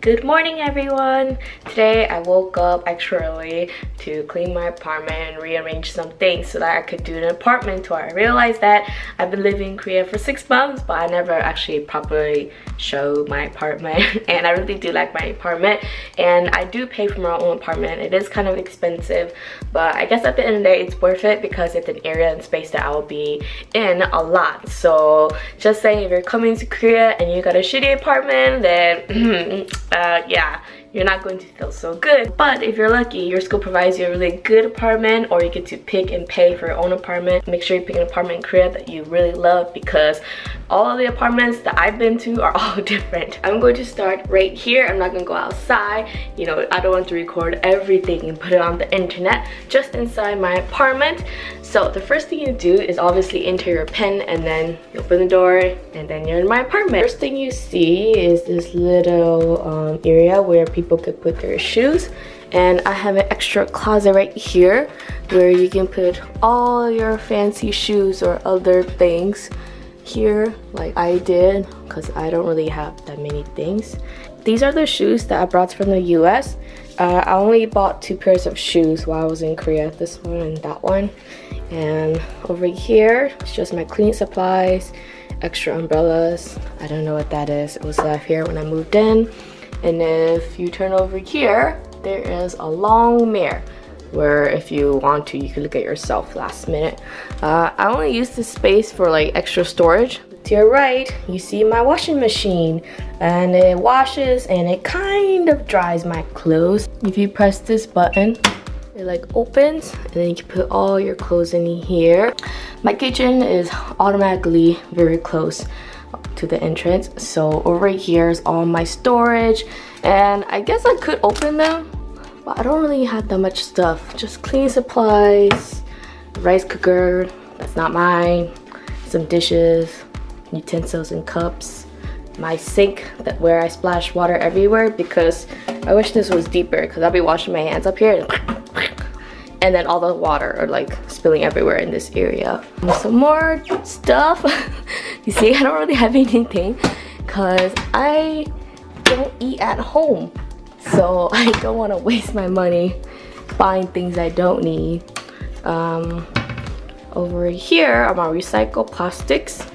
Good morning, everyone! Today I woke up extra early to clean my apartment and rearrange some things so that I could do an apartment tour. I realized that I've been living in Korea for 6 months, but I never actually properly showed my apartment. And I really do like my apartment, and I do pay for my own apartment. It is kind of expensive, but I guess at the end of the day it's worth it because it's an area and space that I will be in a lot. So just saying, if you're coming to Korea and you got a shitty apartment, then yeah, you're not going to feel so good. But if you're lucky, your school provides you a really good apartment, or you get to pick and pay for your own apartment. Make sure you pick an apartment in Korea that you really love, because all of the apartments that I've been to are all different. I'm going to start right here. I'm not going to go outside. You know, I don't want to record everything and put it on the internet, just inside my apartment. So the first thing you do is obviously enter your PIN, and then you open the door, and then you're in my apartment. First thing you see is this little area where people could put their shoes. And I have an extra closet right here where you can put all your fancy shoes or other things here, like I did, because I don't really have that many things. These are the shoes that I brought from the US. I only bought 2 pairs of shoes while I was in Korea, this one and that one. And over here, it's just my cleaning supplies, extra umbrellas. I don't know what that is. It was left here when I moved in. And if you turn over here, there is a long mirror where if you want to, you can look at yourself last minute. I only use this space for like extra storage. To your right, you see my washing machine, and it washes and it kind of dries my clothes. If you press this button, it like opens, and then you can put all your clothes in here. My kitchen is automatically very close to the entrance, so over here is all my storage, and I guess I could open them, but I don't really have that much stuff. Just cleaning supplies, rice cooker, that's not mine, some dishes, utensils and cups, my sink where I splash water everywhere, because I wish this was deeper, because I'll be washing my hands up here and then all the water are like spilling everywhere in this area. Some more stuff. You see, I don't really have anything because I don't eat at home, so I don't want to waste my money buying things I don't need. Over here are my recycled plastics.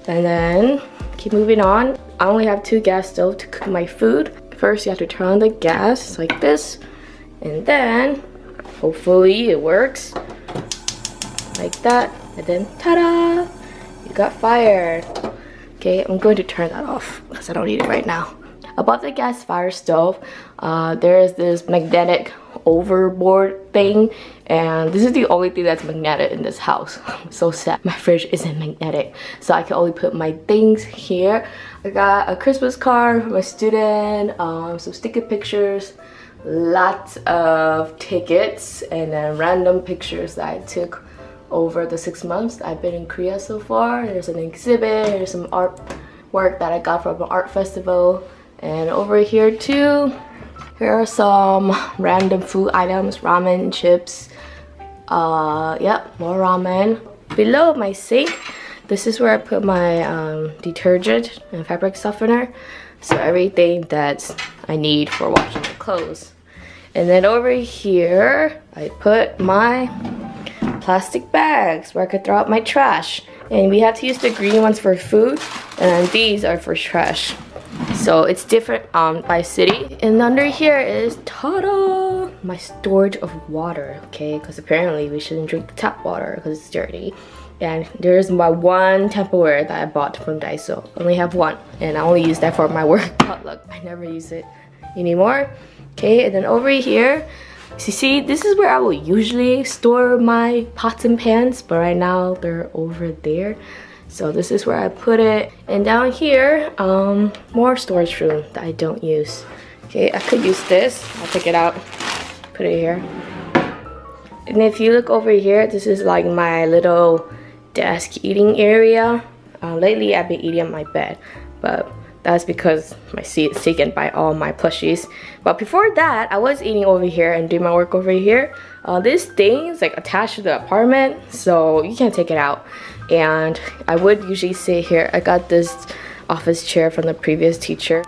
And then keep moving on. I only have 2 gas stoves to cook my food. First, you have to turn on the gas like this, and then hopefully it works like that, and then ta-da, you got fire. Okay, I'm going to turn that off because I don't need it right now. Above the gas fire stove, there is this magnetic overboard thing, and this is the only thing that's magnetic in this house. I'm so sad my fridge isn't magnetic, so I can only put my things here. I got a Christmas card from a student, some sticker pictures, lots of tickets, and then random pictures that I took over the 6 months I've been in Korea so far. There's an exhibit, there's some artwork that I got from an art festival. And over here too, here are some random food items, ramen, chips, yep, more ramen. Below my sink, this is where I put my detergent and fabric softener, so everything that I need for washing the clothes. And then over here, I put my plastic bags where I could throw out my trash. And we have to use the green ones for food, and these are for trash. So it's different by city. And under here is, ta-da, my storage of water, okay? Because apparently we shouldn't drink the tap water because it's dirty. And there's my one Tupperware that I bought from Daiso. I only have one, and I only use that for my work potluck. I never use it anymore. Okay, and then over here, so you see, this is where I will usually store my pots and pans, but right now they're over there. So this is where I put it. And down here, more storage room that I don't use. Okay, I could use this. I'll take it out, put it here. And if you look over here, this is like my little desk eating area. Lately, I've been eating on my bed, but that's because my seat is taken by all my plushies. But before that, I was eating over here and doing my work over here. This thing is like attached to the apartment, so you can't take it out. And I would usually sit here. I got this office chair from the previous teacher.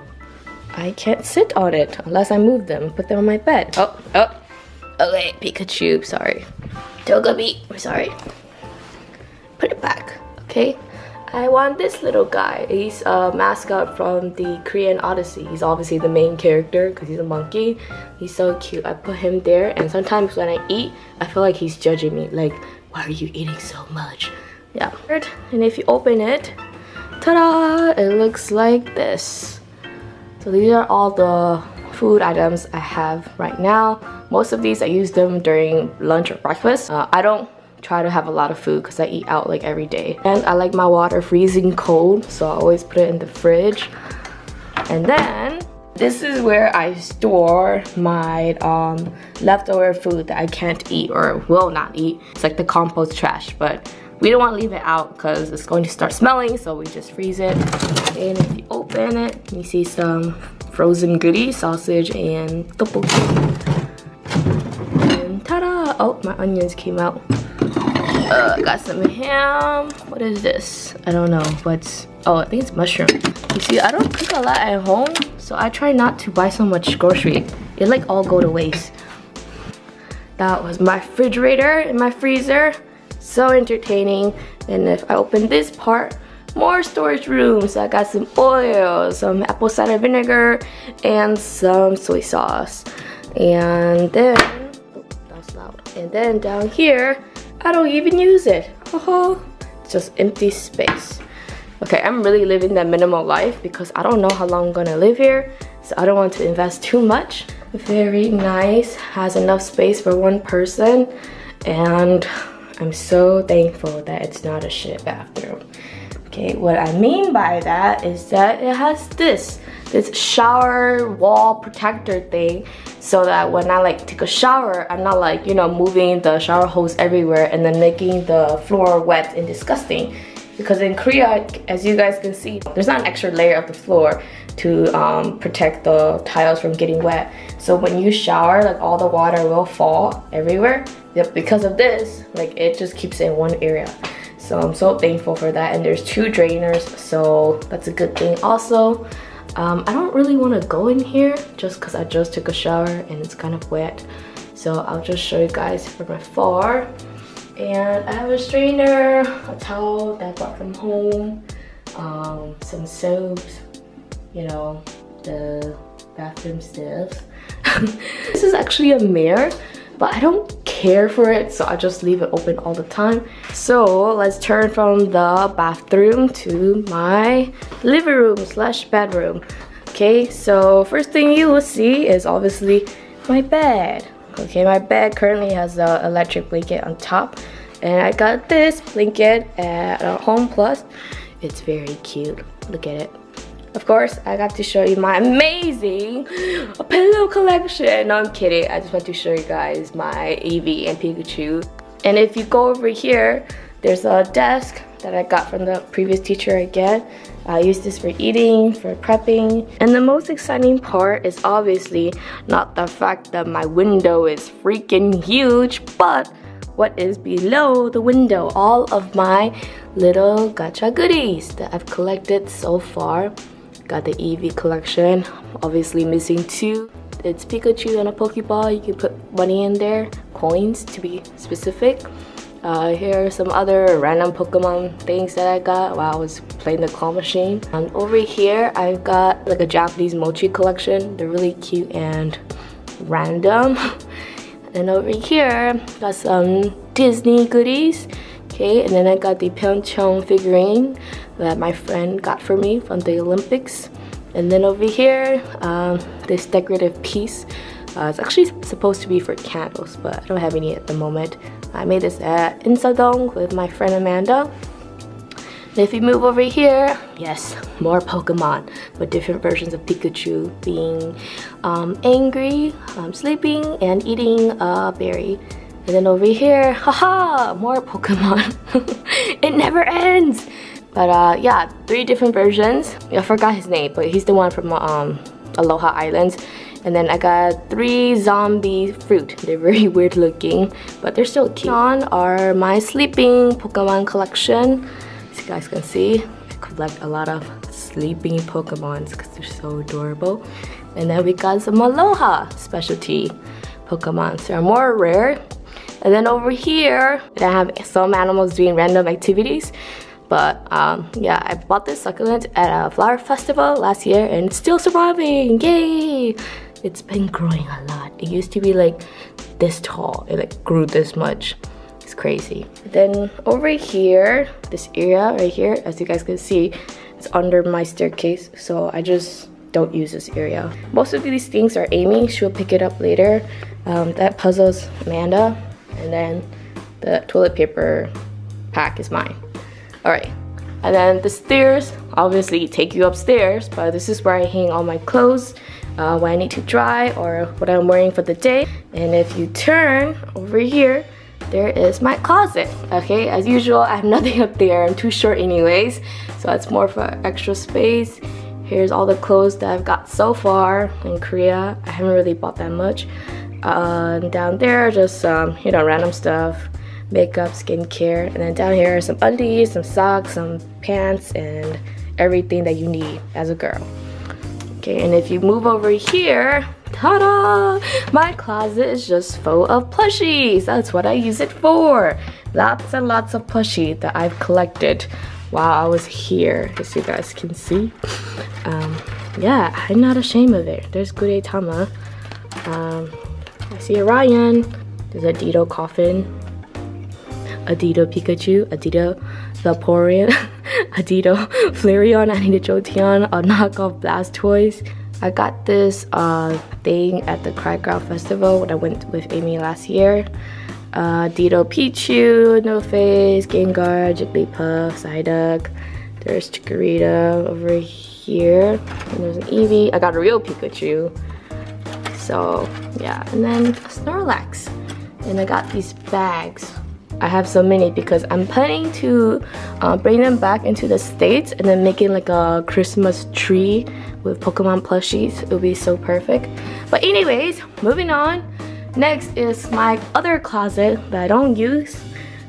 I can't sit on it unless I move them, put them on my bed. Oh, okay, Pikachu, sorry. Togepi, I'm sorry. Put it back, okay? I want this little guy. He's a mascot from the Korean Odyssey. He's obviously the main character because he's a monkey. He's so cute. I put him there, and sometimes when I eat, I feel like he's judging me. Like, why are you eating so much? Yeah. And if you open it, ta-da! It looks like this. So these are all the food items I have right now. Most of these I use them during lunch or breakfast. I don't try to have a lot of food because I eat out like every day. And I like my water freezing cold, so I always put it in the fridge. And then this is where I store my leftover food that I can't eat or will not eat. It's like the compost trash, but we don't want to leave it out because it's going to start smelling, so we just freeze it. And if you open it, you see some frozen goodies, sausage and tteokbokki. And ta-da! Oh, my onions came out. I got some ham. What is this? I don't know, but oh, I think it's mushroom. You see, I don't cook a lot at home, so I try not to buy so much grocery. It like all go to waste. That was my refrigerator and my freezer. So entertaining. And if I open this part, more storage room. So I got some oil, some apple cider vinegar, and some soy sauce. And then, oh, that was loud. And then down here, I don't even use it. It's just empty space. Okay, I'm really living that minimal life because I don't know how long I'm gonna live here, so I don't want to invest too much. Very nice, has enough space for one person, and I'm so thankful that it's not a shit bathroom. Okay, what I mean by that is that it has this shower wall protector thing, so that when I like take a shower, I'm not like, you know, moving the shower hose everywhere and then making the floor wet and disgusting. Because in Korea, as you guys can see, there's not an extra layer of the floor to protect the tiles from getting wet. So when you shower, like all the water will fall everywhere. Yep, because of this, like it just keeps it in one area. So I'm so thankful for that. And there's 2 drainers, so that's a good thing also. I don't really want to go in here just because I just took a shower and it's kind of wet. So I'll just show you guys from afar. And I have a strainer, a towel that I brought from home, some soaps, you know, the bathroom stuff. This is actually a mirror, but I don't care for it, so I just leave it open all the time. So let's turn from the bathroom to my living room slash bedroom. Okay, so first thing you will see is obviously my bed. Okay, my bed currently has an electric blanket on top, and I got this blanket at Home Plus. It's very cute. Look at it. Of course, I got to show you my amazing pillow collection. No, I'm kidding. I just want to show you guys my Eevee and Pikachu. And if you go over here, there's a desk that I got from the previous teacher again. I use this for eating, for prepping. And the most exciting part is obviously not the fact that my window is freaking huge, but what is below the window. All of my little gacha goodies that I've collected so far. Got the Eevee collection, obviously missing 2. It's Pikachu and a Pokeball. You can put money in there, coins to be specific. Here are some other random Pokemon things that I got while I was playing the claw machine. And over here, I've got like a Japanese mochi collection. They're really cute and random. And over here, got some Disney goodies. Okay, and then I got the Pyeongchang figurine that my friend got for me from the Olympics. And then over here, this decorative piece. It's actually supposed to be for candles, but I don't have any at the moment. I made this at Insadong with my friend Amanda. And if you move over here, yes, more Pokemon, but different versions of Pikachu being angry, sleeping, and eating a berry. And then over here, haha, more Pokemon. It never ends. But yeah, 3 different versions. I forgot his name, but he's the one from Aloha Islands. And then I got 3 zombie fruit. They're very weird looking, but they're still cute. On are my sleeping Pokemon collection. As you guys can see, I collect a lot of sleeping Pokemons because they're so adorable. And then we got some Aloha specialty Pokemons. They're more rare. And then over here, I have some animals doing random activities. But yeah, I bought this succulent at a flower festival last year and it's still surviving, yay! It's been growing a lot. It used to be like this tall, it like grew this much. It's crazy. Then over here, this area right here, as you guys can see, it's under my staircase, so I just don't use this area. Most of these things are Amy, she'll pick it up later. That puzzle's Amanda, and then the toilet paper pack is mine. Alright, and then the stairs obviously take you upstairs, but this is where I hang all my clothes when I need to dry or what I'm wearing for the day. And if you turn over here, there is my closet. Okay, as usual, I have nothing up there. I'm too short anyways, so it's more for extra space. Here's all the clothes that I've got so far in Korea. I haven't really bought that much. Down there, just you know, random stuff. Makeup, skincare, and then down here some undies, some socks, some pants, and everything that you need as a girl. Okay, and if you move over here, ta-da! My closet is just full of plushies. That's what I use it for. Lots and lots of plushie that I've collected while I was here, as you guys can see. Yeah, I'm not ashamed of it. There's Gudetama. I see Orion. There's a Dido coffin. Adido Pikachu, Adido Vaporeon, Adido Flareon, Adido Jolteon, a knockoff Blastoise. I got this thing at the Cryground Festival when I went with Amy last year. Adido Pichu, No Face, Gengar, Jigglypuff, Psyduck. There's Chikorita over here. And there's an Eevee. I got a real Pikachu. So yeah, and then a Snorlax. And I got these bags. I have so many because I'm planning to bring them back into the States and then making like a Christmas tree with Pokemon plushies. It would be so perfect. But anyways, moving on. Next is my other closet that I don't use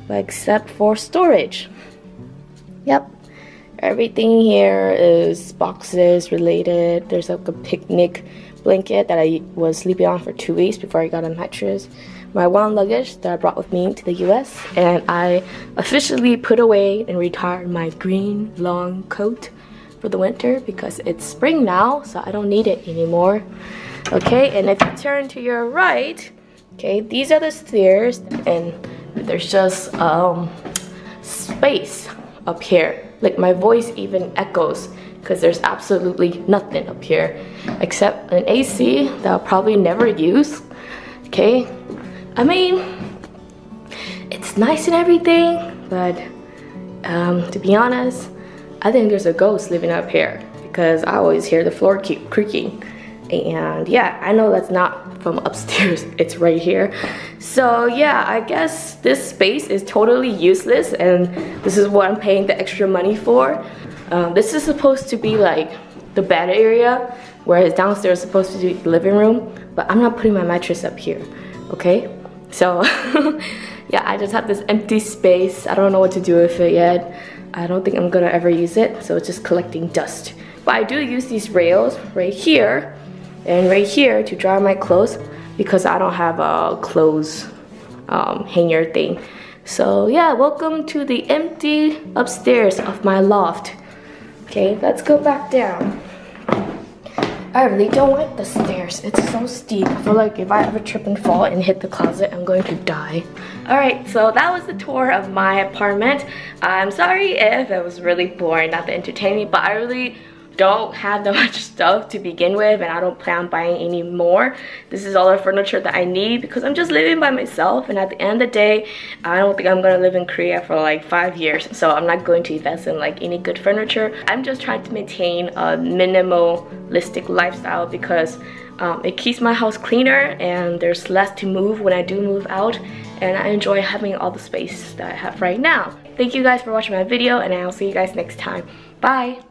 except for storage. Yep. Everything here is boxes related. There's like a picnic blanket that I was sleeping on for 2 weeks before I got a mattress. My one luggage that I brought with me to the US, and I officially put away and retired my green long coat for the winter because it's spring now, so I don't need it anymore. Okay, and if you turn to your right, okay, these are the stairs, and there's just space up here. Like my voice even echoes because there's absolutely nothing up here except an AC that I'll probably never use. Okay, I mean, it's nice and everything, but to be honest, I think there's a ghost living up here because I always hear the floor keep creaking. And yeah, I know that's not from upstairs, it's right here. So yeah, I guess this space is totally useless and this is what I'm paying the extra money for. This is supposed to be like the bed area, whereas downstairs is supposed to be the living room, but I'm not putting my mattress up here, okay? So yeah, I just have this empty space. I don't know what to do with it yet. I don't think I'm gonna ever use it, so it's just collecting dust. But I do use these rails right here and right here to dry my clothes because I don't have a clothes hanger thing. So yeah, welcome to the empty upstairs of my loft. Okay, let's go back down. I really don't like the stairs. It's so steep. I feel like if I ever trip and fall and hit the closet, I'm going to die. Alright, so that was the tour of my apartment. I'm sorry if it was really boring, not that entertaining, but I really don't have that much stuff to begin with and I don't plan on buying any more. This is all the furniture that I need because I'm just living by myself, and at the end of the day, I don't think I'm gonna live in Korea for like 5 years, so I'm not going to invest in like any good furniture. I'm just trying to maintain a minimalistic lifestyle because it keeps my house cleaner and there's less to move when I do move out, and I enjoy having all the space that I have right now. Thank you guys for watching my video, and I'll see you guys next time. Bye!